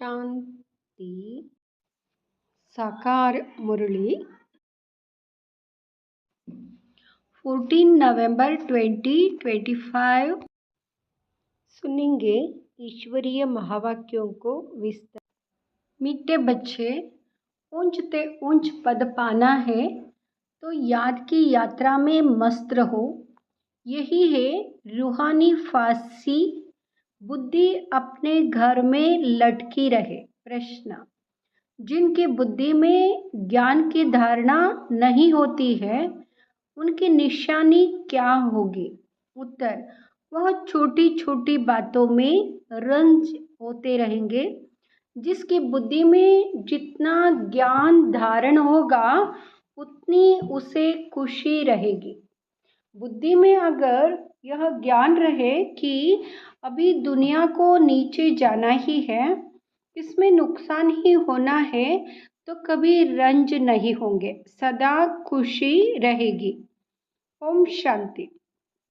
शांति साकार मुरली 14 नवंबर 2025 सुनेंगे ईश्वरीय महावाक्यों को विस्तार। मीठे बच्चे, ऊंच ते ऊंच पद पाना है तो याद की यात्रा में मस्त रहो। यही है रूहानी फांसी। बुद्धि अपने घर में लटकी रहे। प्रश्न: जिनकी बुद्धि में ज्ञान की धारणा नहीं होती है उनकी निशानी क्या होगी? उत्तर: वह छोटी छोटी बातों में रंज होते रहेंगे। जिसकी बुद्धि में जितना ज्ञान धारण होगा उतनी उसे खुशी रहेगी। बुद्धि में अगर यह ज्ञान रहे कि अभी दुनिया को नीचे जाना ही है, इसमें नुकसान ही होना है, तो कभी रंज नहीं होंगे, सदा खुशी रहेगी। ओम शांति।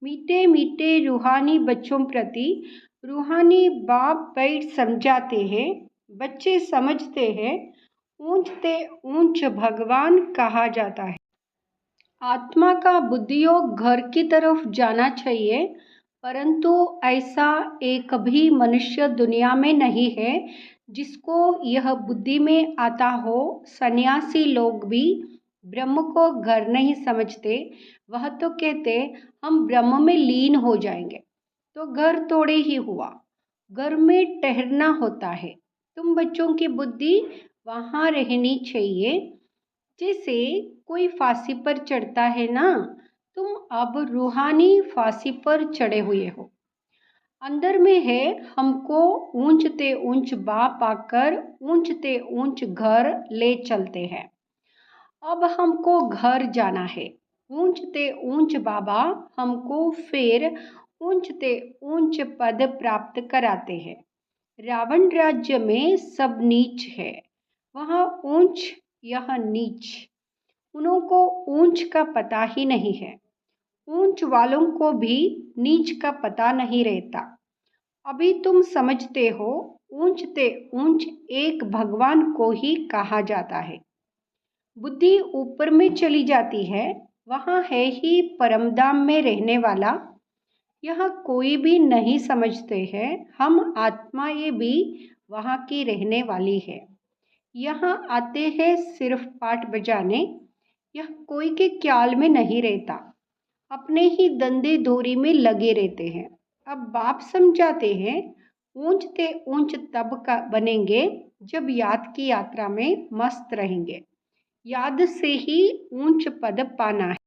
मीठे मीठे रूहानी बच्चों प्रति रूहानी बाप बैठ समझाते हैं। बच्चे समझते हैं। ऊंच ते ऊंच भगवान कहा जाता है। आत्मा का बुद्धियोग घर की तरफ जाना चाहिए, परंतु ऐसा एक भी मनुष्य दुनिया में नहीं है जिसको यह बुद्धि में आता हो। सन्यासी लोग भी ब्रह्म को घर नहीं समझते। वह तो कहते हम ब्रह्म में लीन हो जाएंगे, तो घर तोड़े ही हुआ। घर में ठहरना होता है। तुम बच्चों की बुद्धि वहाँ रहनी चाहिए। जैसे कोई फांसी पर चढ़ता है ना, तुम अब रूहानी फांसी पर चढ़े हुए हो। अंदर में है हमको ऊंच ते ऊंच बाप आकर ऊंच ते ऊंच घर ले चलते हैं। अब हमको घर जाना है। ऊंच ते ऊंच बाबा हमको फिर ऊंच ते ऊंच पद प्राप्त कराते हैं। रावण राज्य में सब नीच है, वहाँ ऊंच यह नीच। उनको ऊंच का पता ही नहीं है। ऊंच वालों को भी नीच का पता नहीं रहता। अभी तुम समझते हो ऊंच ते ऊंच एक भगवान को ही कहा जाता है। बुद्धि ऊपर में चली जाती है, वहाँ है ही परमधाम में रहने वाला। यह कोई भी नहीं समझते हैं हम आत्मा ये भी वहाँ की रहने वाली है। यहाँ आते हैं सिर्फ पाठ बजाने। यह कोई के ख्याल में नहीं रहता, अपने ही धंधे धोरी में लगे रहते हैं। अब बाप समझाते हैं ऊंच ते ऊंच तब का बनेंगे जब याद की यात्रा में मस्त रहेंगे। याद से ही ऊंच पद पाना है।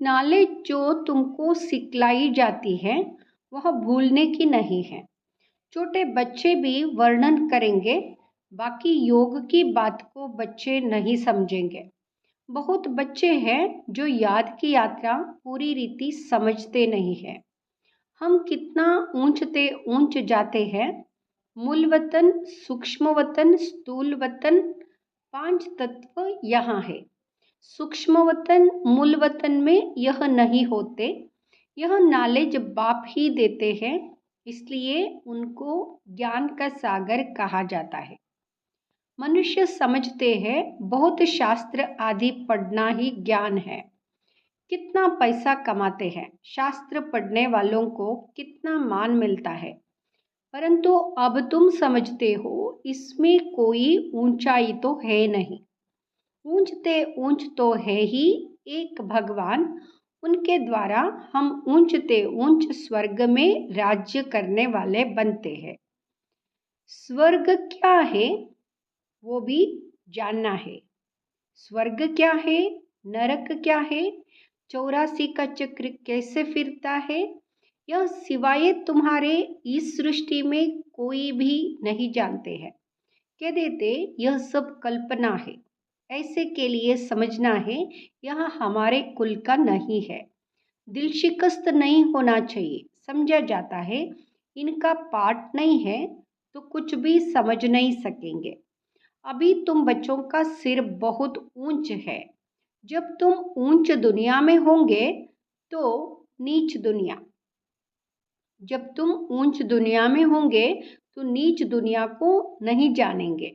नॉलेज जो तुमको सिखलाई जाती है वह भूलने की नहीं है। छोटे बच्चे भी वर्णन करेंगे, बाकी योग की बात को बच्चे नहीं समझेंगे। बहुत बच्चे हैं जो याद की यात्रा पूरी रीति समझते नहीं है। हम कितना ऊंच ते ऊंच जाते हैं। मूल वतन, सूक्ष्म वतन, स्थूल वतन, 5 तत्व यहाँ है। सूक्ष्म वतन मूल वतन में यह नहीं होते। यह नॉलेज बाप ही देते हैं, इसलिए उनको ज्ञान का सागर कहा जाता है। मनुष्य समझते हैं बहुत शास्त्र आदि पढ़ना ही ज्ञान है। कितना पैसा कमाते हैं, शास्त्र पढ़ने वालों को कितना मान मिलता है, परंतु अब तुम समझते हो इसमें कोई ऊंचाई तो है नहीं। ऊंच ते ऊंच तो है ही एक भगवान। उनके द्वारा हम ऊंच ते ऊंच स्वर्ग में राज्य करने वाले बनते हैं। स्वर्ग क्या है वो भी जानना है। स्वर्ग क्या है, नरक क्या है, 84 का चक्र कैसे फिरता है, यह सिवाय तुम्हारे इस सृष्टि में कोई भी नहीं जानते हैं। कह देते यह सब कल्पना है। ऐसे के लिए समझना है यह हमारे कुल का नहीं है। दिल शिकस्त नहीं होना चाहिए। समझा जाता है इनका पाठ नहीं है तो कुछ भी समझ नहीं सकेंगे। अभी तुम बच्चों का सिर बहुत ऊंच है। जब तुम ऊंच दुनिया में होंगे तो नीच दुनिया। जब तुम ऊंच दुनिया में होंगे तो नीच दुनिया को नहीं जानेंगे।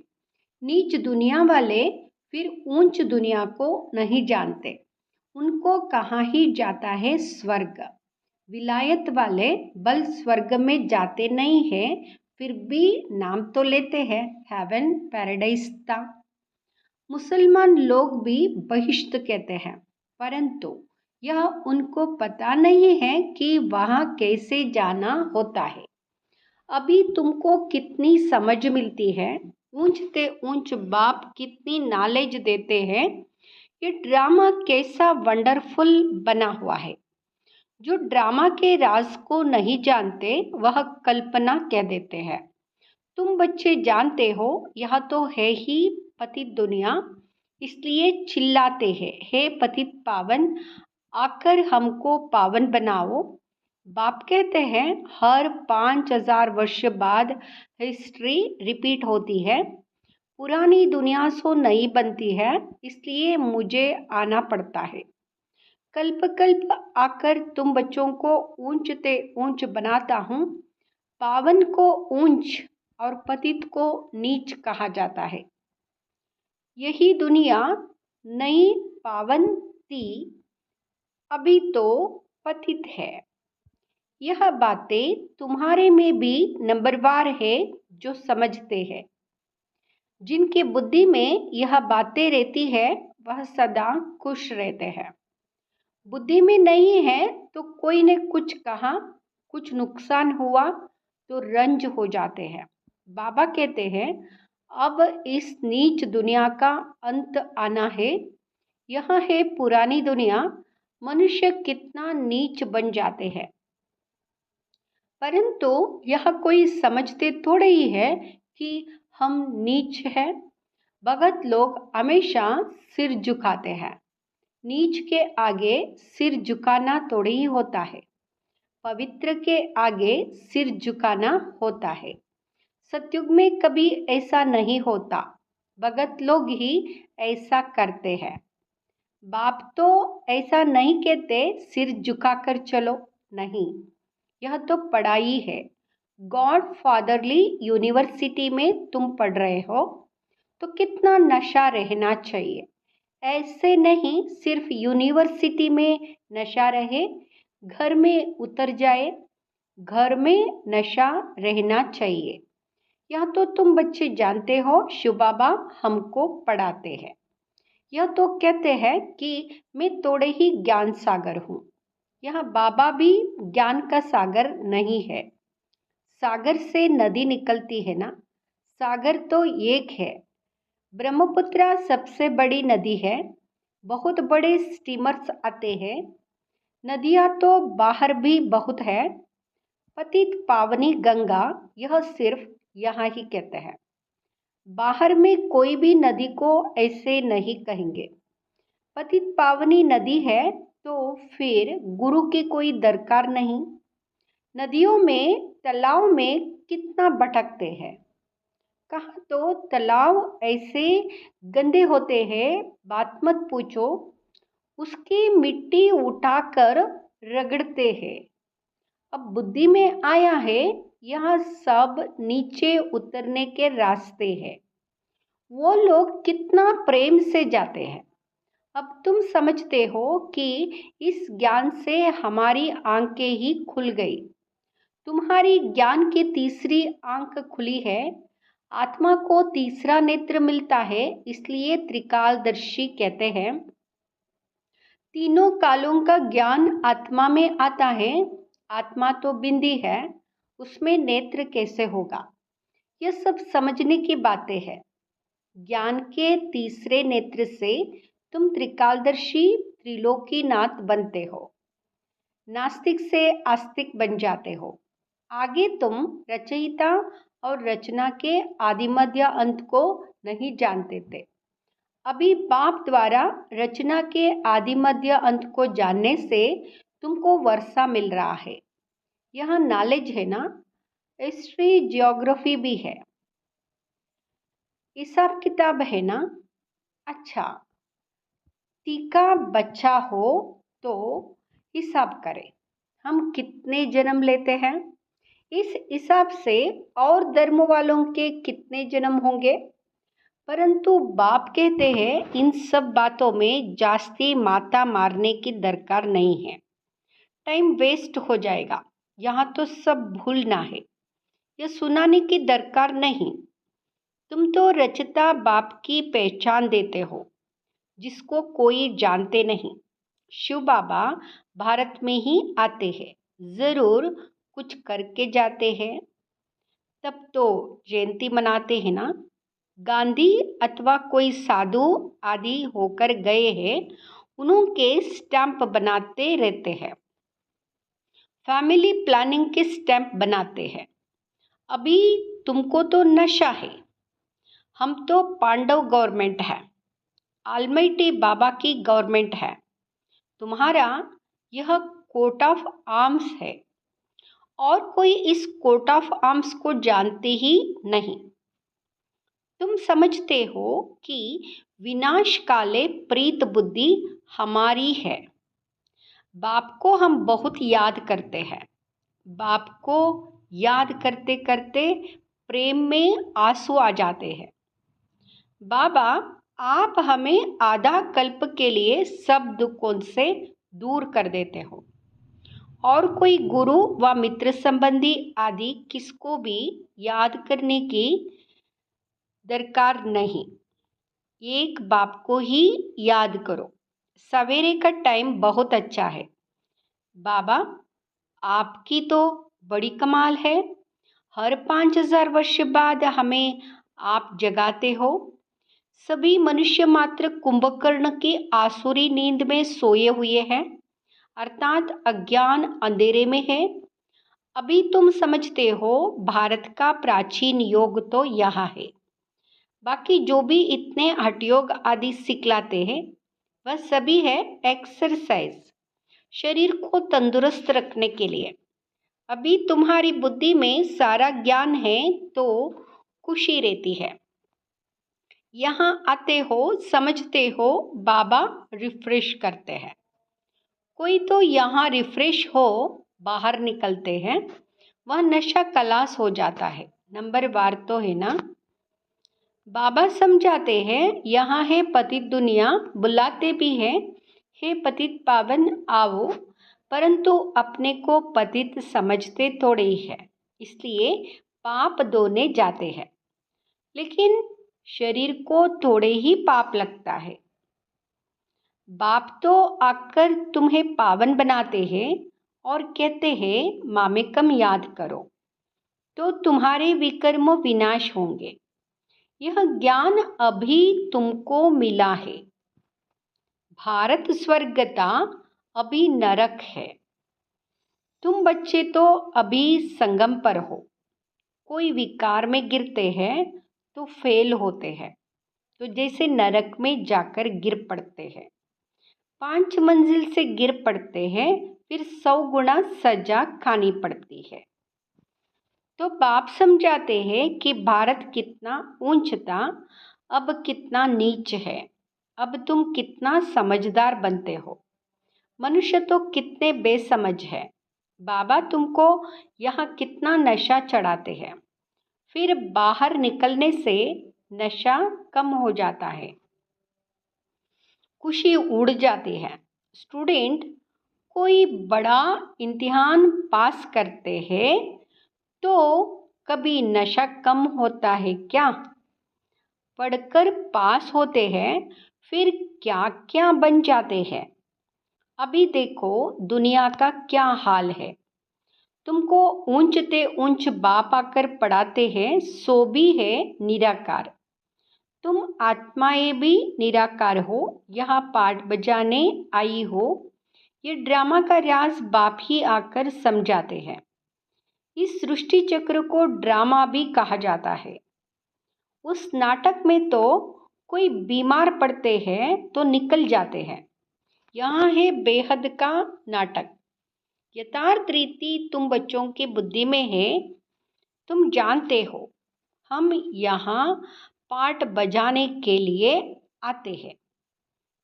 नीच दुनिया वाले फिर ऊंच दुनिया को नहीं जानते। उनको कहाँ ही जाता है स्वर्ग। विलायत वाले बल स्वर्ग में जाते नहीं हैं, फिर भी नाम तो लेते हैं हेवन पैराडाइज था। मुसलमान लोग भी बहिश्त कहते हैं, परंतु यह उनको पता नहीं है कि वहाँ कैसे जाना होता है। अभी तुमको कितनी समझ मिलती है, ऊंचते ऊंच बाप कितनी नॉलेज देते हैं। ये ड्रामा कैसा वंडरफुल बना हुआ है। जो ड्रामा के राज को नहीं जानते वह कल्पना कह देते हैं। तुम बच्चे जानते हो यह तो है ही पतित दुनिया, इसलिए चिल्लाते हैं हे पतित पावन, आकर हमको पावन बनाओ। बाप कहते हैं हर 5000 वर्ष बाद हिस्ट्री रिपीट होती है। पुरानी दुनिया सो नई बनती है, इसलिए मुझे आना पड़ता है। कल्प कल्प आकर तुम बच्चों को ऊंचते ऊंच बनाता हूँ। पावन को ऊंच और पतित को नीच कहा जाता है। यही दुनिया नई पावन थी, अभी तो पतित है। यह बातें तुम्हारे में भी नंबरवार है जो समझते हैं। जिनकी बुद्धि में यह बातें रहती है वह सदा खुश रहते हैं। बुद्धि में नहीं है तो कोई ने कुछ कहा, कुछ नुकसान हुआ तो रंज हो जाते हैं। बाबा कहते हैं अब इस नीच दुनिया का अंत आना है। यह है पुरानी दुनिया। मनुष्य कितना नीच बन जाते हैं, परंतु यह कोई समझते थोड़े ही है कि हम नीच हैं। भगत लोग हमेशा सिर झुकाते हैं। नीच के आगे सिर झुकाना थोड़ी ही होता है, पवित्र के आगे सिर झुकाना होता है। सतयुग में कभी ऐसा नहीं होता, भगत लोग ही ऐसा करते हैं। बाप तो ऐसा नहीं कहते सिर झुकाकर चलो, नहीं, यह तो पढ़ाई है। गॉड फादरली यूनिवर्सिटी में तुम पढ़ रहे हो तो कितना नशा रहना चाहिए। ऐसे नहीं सिर्फ यूनिवर्सिटी में नशा रहे, घर में उतर जाए, घर में नशा रहना चाहिए। यह तो तुम बच्चे जानते हो, शिव बाबा हमको पढ़ाते हैं। यह तो कहते हैं कि मैं थोड़े ही ज्ञान सागर हूँ। यह बाबा भी ज्ञान का सागर नहीं है। सागर से नदी निकलती है ना, सागर तो एक है। ब्रह्मपुत्र सबसे बड़ी नदी है। बहुत बड़े स्टीमर्स आते हैं। नदियाँ तो बाहर भी बहुत है। पतित पावनी गंगा यह सिर्फ यहाँ ही कहते हैं, बाहर में कोई भी नदी को ऐसे नहीं कहेंगे। पतित पावनी नदी है तो फिर गुरु की कोई दरकार नहीं। नदियों में तालाब में कितना भटकते हैं। कहाँ तो तालाब ऐसे गंदे होते हैं, बात मत पूछो। उसकी मिट्टी उठाकर रगड़ते हैं। अब बुद्धि में आया है यह सब नीचे उतरने के रास्ते हैं। वो लोग कितना प्रेम से जाते हैं। अब तुम समझते हो कि इस ज्ञान से हमारी आंखें ही खुल गई। तुम्हारी ज्ञान की तीसरी आंख खुली है। आत्मा को तीसरा नेत्र मिलता है, इसलिए त्रिकालदर्शी कहते हैं। तीनों कालों का ज्ञान आत्मा में आता है। आत्मा तो बिंदी है, उसमें नेत्र कैसे होगा। यह सब समझने की बातें हैं। ज्ञान के तीसरे नेत्र से तुम त्रिकालदर्शी त्रिलोकीनाथ बनते हो। नास्तिक से आस्तिक बन जाते हो। आगे तुम रचयिता और रचना के आदि मध्य अंत को नहीं जानते थे। अभी बाप द्वारा रचना के आदि मध्य अंत को जानने से तुमको वर्षा मिल रहा है। यह नॉलेज है ना, हिस्ट्री जियोग्राफी भी है, हिसाब किताब है ना। अच्छा, टीका बच्चा हो तो हिसाब करें हम कितने जन्म लेते हैं। इस हिसाब से और धर्म वालों के कितने जन्म होंगे। परंतु बाप कहते हैं इन सब बातों में जास्ती माता मारने की दरकार नहीं है, टाइम वेस्ट हो जाएगा, यहाँ तो सब भूलना है, यह सुनाने की दरकार नहीं। तुम तो रचता बाप की पहचान देते हो जिसको कोई जानते नहीं। शिव बाबा भारत में ही आते हैं, जरूर कुछ करके जाते हैं, तब तो जयंती मनाते हैं ना। गांधी अथवा कोई साधु आदि होकर गए हैं, उनके स्टैंप बनाते रहते हैं, फैमिली प्लानिंग के स्टैंप बनाते हैं। अभी तुमको तो नशा है, हम तो पांडव गवर्नमेंट है, आलमाइटी बाबा की गवर्नमेंट है। तुम्हारा यह कोट ऑफ आर्म्स है और कोई इस कोट ऑफ आर्म्स को जानते ही नहीं। तुम समझते हो कि विनाश काले प्रीत बुद्धि हमारी है। बाप को हम बहुत याद करते हैं, बाप को याद करते करते प्रेम में आंसू आ जाते हैं। बाबा, आप हमें आधा कल्प के लिए सब दुखों से दूर कर देते हो और कोई गुरु व मित्र संबंधी आदि किसको भी याद करने की दरकार नहीं, एक बाप को ही याद करो। सवेरे का टाइम बहुत अच्छा है। बाबा, आपकी तो बड़ी कमाल है, हर 5000 वर्ष बाद हमें आप जगाते हो। सभी मनुष्य मात्र कुंभकर्ण की आसुरी नींद में सोए हुए हैं, अर्थात अज्ञान अंधेरे में है। अभी तुम समझते हो भारत का प्राचीन योग तो यहाँ है, बाकी जो भी इतने हठयोग आदि सिखलाते हैं वह सभी है एक्सरसाइज, शरीर को तंदुरुस्त रखने के लिए। अभी तुम्हारी बुद्धि में सारा ज्ञान है तो खुशी रहती है। यहाँ आते हो, समझते हो, बाबा रिफ्रेश करते हैं। कोई तो यहाँ रिफ्रेश हो बाहर निकलते हैं, वह नशा खलास हो जाता है। नंबर बार तो है ना। बाबा समझाते हैं यहाँ है पतित दुनिया, बुलाते भी हैं, हे पतित पावन आओ, परंतु अपने को पतित समझते थोड़े ही है, इसलिए पाप धोने जाते हैं। लेकिन शरीर को थोड़े ही पाप लगता है। बाप तो आकर तुम्हें पावन बनाते हैं और कहते हैं मामेकम याद करो, तो तुम्हारे विकर्म विनाश होंगे। यह ज्ञान अभी तुमको मिला है। भारत स्वर्ग था, अभी नरक है। तुम बच्चे तो अभी संगम पर हो। कोई विकार में गिरते हैं तो फेल होते हैं, तो जैसे नरक में जाकर गिर पड़ते हैं। 5 मंजिल से गिर पड़ते हैं, फिर 100 गुना सजा खानी पड़ती है। तो बाप समझाते हैं कि भारत कितना ऊंच था, अब कितना नीच है। अब तुम कितना समझदार बनते हो, मनुष्य तो कितने बेसमझ है। बाबा तुमको यहाँ कितना नशा चढ़ाते हैं, फिर बाहर निकलने से नशा कम हो जाता है, खुशी उड़ जाती है। स्टूडेंट कोई बड़ा इम्तिहान पास करते हैं तो कभी नशा कम होता है क्या? पढ़कर पास होते हैं, फिर क्या क्या बन जाते हैं। अभी देखो दुनिया का क्या हाल है। तुमको ऊंचते ऊंच बाप आकर पढ़ाते हैं, सो भी है निराकार। तुम आत्माएं भी निराकार हो, यहाँ पाठ बजाने आई हो। ये ड्रामा का राज बाप ही आकर समझाते हैं। इस सृष्टि चक्र को ड्रामा भी कहा जाता है। उस नाटक में तो कोई बीमार पड़ते हैं तो निकल जाते हैं। यहाँ है बेहद का नाटक। यथार्थ रीति तुम बच्चों की बुद्धि में है। तुम जानते हो हम यहाँ पाठ बजाने के लिए आते हैं।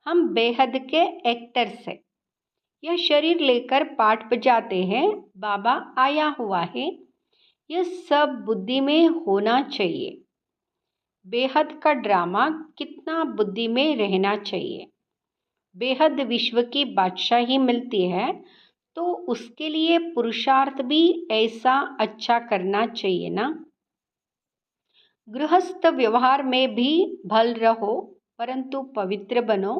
हम बेहद के एक्टर्स हैं। यह शरीर लेकर पाठ बजाते हैं। बाबा आया हुआ है, यह सब बुद्धि में होना चाहिए। बेहद का ड्रामा कितना बुद्धि में रहना चाहिए। बेहद विश्व की बादशाही मिलती है तो उसके लिए पुरुषार्थ भी ऐसा अच्छा करना चाहिए ना। गृहस्थ व्यवहार में भी भल रहो परंतु पवित्र बनो।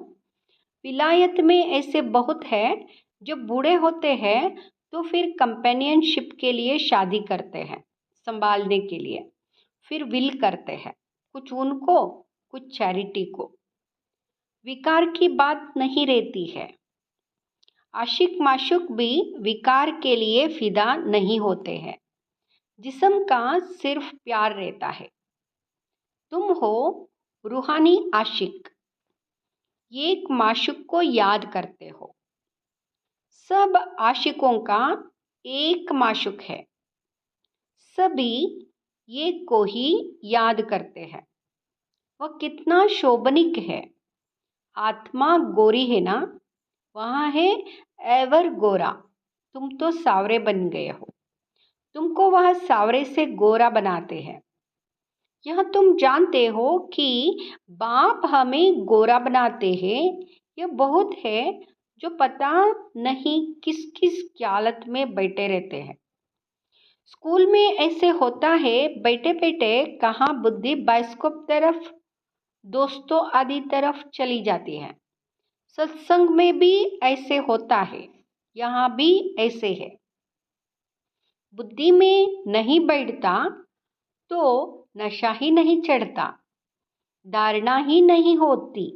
विलायत में ऐसे बहुत है जो बूढ़े होते हैं तो फिर कंपेनियनशिप के लिए शादी करते हैं, संभालने के लिए, फिर विल करते हैं, कुछ उनको कुछ चैरिटी को। विकार की बात नहीं रहती है। आशिक माशुक भी विकार के लिए फिदा नहीं होते हैं। जिस्म का सिर्फ प्यार रहता है। तुम हो रूहानी आशिक, एक माशुक को याद करते हो। सब आशिकों का एक माशुक है, सभी एक को ही याद करते हैं। वह कितना शोभनिक है। आत्मा गोरी है ना, वहाँ है एवर गोरा। तुम तो सावरे बन गए हो, तुमको वह सावरे से गोरा बनाते हैं। यह तुम जानते हो कि बाप हमें गोरा बनाते हैं। यह बहुत है जो पता नहीं किस किस ख्यालत में बैठे रहते हैं। स्कूल में ऐसे होता है, बैठे बैठे कहाँ बुद्धि बाइस्कोप तरफ, दोस्तों आदि तरफ चली जाती है। सत्संग में भी ऐसे होता है, यहाँ भी ऐसे है। बुद्धि में नहीं बैठता तो नशा ही नहीं चढ़ता, धारणा ही नहीं होती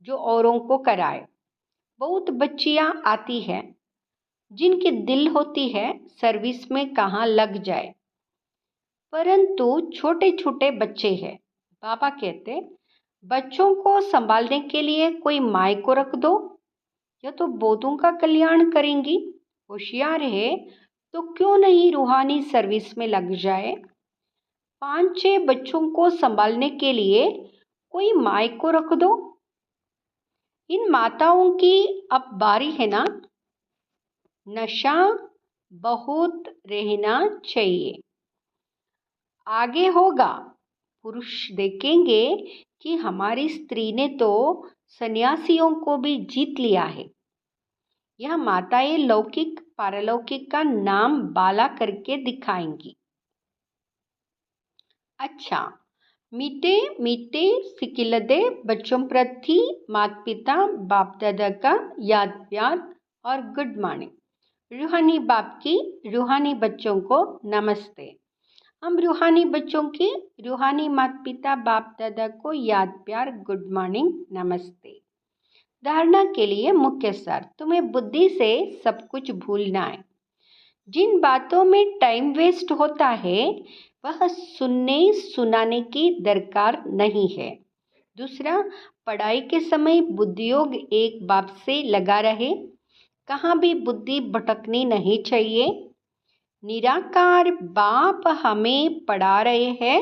जो औरों को कराए। बहुत बच्चियां आती हैं जिनकी दिल होती है सर्विस में कहाँ लग जाए, परंतु छोटे छोटे बच्चे हैं। बाबा कहते बच्चों को संभालने के लिए कोई माँ को रख दो, यह तो बहुतों का कल्याण करेंगी। होशियार है तो क्यों नहीं रूहानी सर्विस में लग जाए। 5-6 बच्चों को संभालने के लिए कोई माँ को रख दो। इन माताओं की अब बारी है ना। नशा बहुत रहना चाहिए, आगे होगा। पुरुष देखेंगे कि हमारी स्त्री ने तो सन्यासियों को भी जीत लिया है। यह माताएं लौकिक पारलौकिक का नाम बाला करके दिखाएंगी। अच्छा, मीठे मीठे सिकिलदे बच्चों प्रति माता पिता बाप दादा का याद प्यार और गुड मॉर्निंग। रूहानी बाप की रूहानी बच्चों को नमस्ते। हम रूहानी बच्चों की रूहानी माता पिता बाप दादा को याद प्यार गुड मॉर्निंग नमस्ते। धारणा के लिए मुख्य सार, तुम्हें बुद्धि से सब कुछ भूलना है। जिन बातों में टाइम वेस्ट होता है वह सुनने सुनाने की दरकार नहीं है। दूसरा, पढ़ाई के समय बुद्धियोग एक बाप से लगा रहे, कहाँ भी बुद्धि भटकनी नहीं चाहिए। निराकार बाप हमें पढ़ा रहे हैं,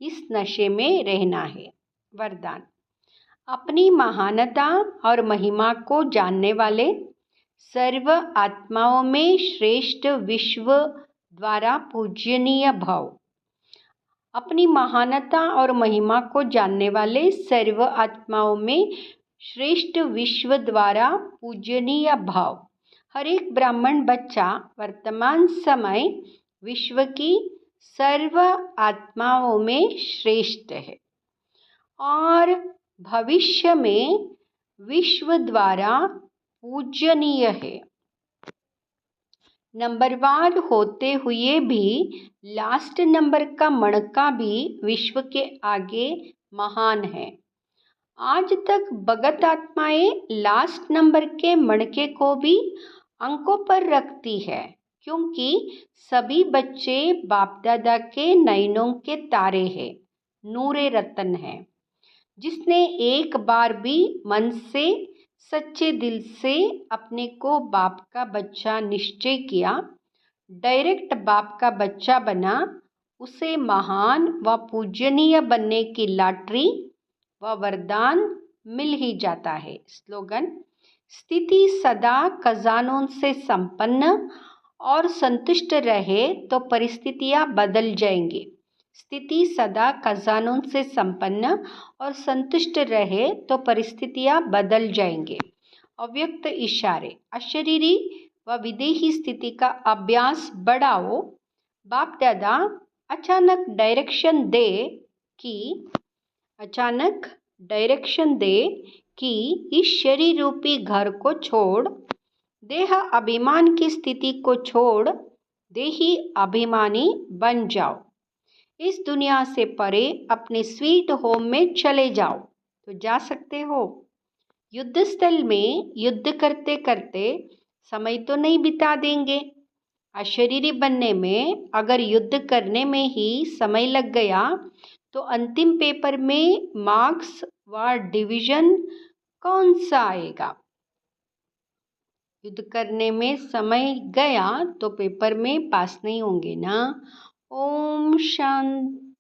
इस नशे में रहना है। वरदान, अपनी महानता और महिमा को जानने वाले, सर्व आत्माओं में श्रेष्ठ विश्व द्वारा पूजनीय भाव। अपनी महानता और महिमा को जानने वाले, सर्व आत्माओं में श्रेष्ठ विश्व द्वारा पूजनीय भाव। हर एक ब्राह्मण बच्चा वर्तमान समय विश्व की सर्व आत्माओं में श्रेष्ठ है और भविष्य में विश्व द्वारा पूजनीय है। नंबरवार होते हुए भी लास्ट नंबर का मणका भी विश्व के आगे महान है। आज तक भगत आत्माएं लास्ट नंबर के मणके को भी अंकों पर रखती है, क्योंकि सभी बच्चे बाप दादा के नयनों के तारे हैं, नूरे रतन है। जिसने एक बार भी मन से सच्चे दिल से अपने को बाप का बच्चा निश्चय किया, डायरेक्ट बाप का बच्चा बना, उसे महान व पूजनीय बनने की लॉटरी व वरदान मिल ही जाता है। स्लोगन, स्थिति सदा खजानों से संपन्न और संतुष्ट रहे तो परिस्थितियाँ बदल जाएंगी। स्थिति सदा खजानों से संपन्न और संतुष्ट रहे तो परिस्थितियाँ बदल जाएंगे। अव्यक्त इशारे। अशरीरी व विदेही स्थिति का अभ्यास बढ़ाओ। बाप दादा अचानक डायरेक्शन दे कि इस शरीर रूपी घर को छोड़, देह अभिमान की स्थिति को छोड़ देही अभिमानी बन जाओ। इस दुनिया से परे अपने स्वीट होम में चले जाओ तो जा सकते हो। युद्ध स्थल में युद्ध करते करते समय तो नहीं बिता देंगे। अशरीरी बनने में अगर युद्ध करने में ही समय लग गया तो अंतिम पेपर में मार्क्स व डिवीजन कौन सा आएगा। युद्ध करने में समय गया तो पेपर में पास नहीं होंगे ना। ओम शांति।